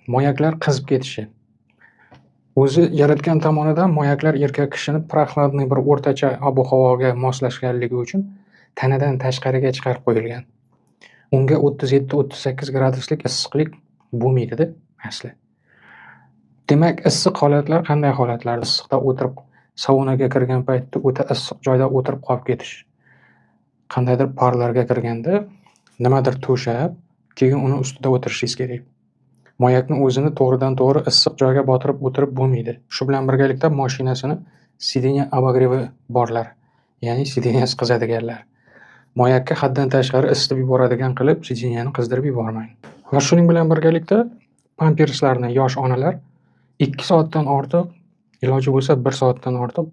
Moyaklar qizib ketishi. O'zi yaratgan tomonidan moyaklar erkak kishini proxladniy bir o'rtacha ob-havoga moslashganligi uchun tanadan tashqariga chiqarib qo'yilgan. Unga 37-38 graduslik issiqlik bo'lmaydi-da asli. Demak, issiq holatlar qanday holatlar? Issiqda o'tirib, saunaga kirgan paytda o'ta issiq joyda o'tirib qolib ketish. Qandaydir parlarga kirganda nimadir to'shab, keyin uni ustida o'tirishingiz kerak. Moyakni o'zini to'g'ridan-to'g'ri issiq joyga botirib o'tirib bo'lmaydi. Shu bilan birgalikda mashinasini sideniya obogrevi borlar, ya'ni sideniyasi qizadiganlar. Moyakka haddan tashqari isitib yuboradigan qilib sideniyani qizdirib yubormang. Va shuning bilan birgalikda pamperslarni yosh onalar 2 soatdan ortiq, iloji bo'lsa 1 soatdan ortiq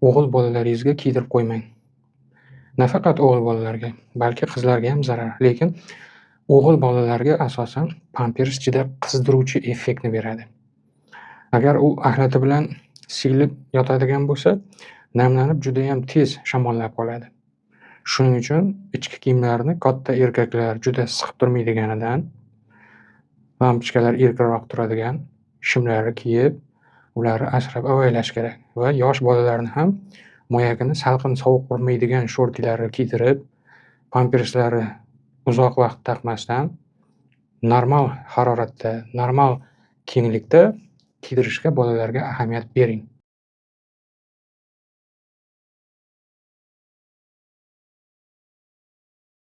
o'g'il bolalaringizga kiydirib qo'ymang. Nafaqat o'g'il bolalarga, balki qizlarga ham zarar. Lekin o'g'il bolalarga asosan pampers juda qizdiruvchi effektni beradi. Agar u ahlati bilan siyilib yotadigan bo'lsa, namlanib juda ham tez shamollab qoladi. Shuning uchun ichki kiyimlarni katta erkaklar juda siqib turmaydiganidan, lampochkalar erkinroq turadigan shimlarni kiyib, ularni asrab-avaylash kerak va yosh bolalarni ham moyagini salqin sovuq urmaydigan shortilarni kiydirib, pamperslari uzoq vaqt taqmasdan normal haroratda, normal kenglikda kiydirishga bolalarga ahamiyat bering.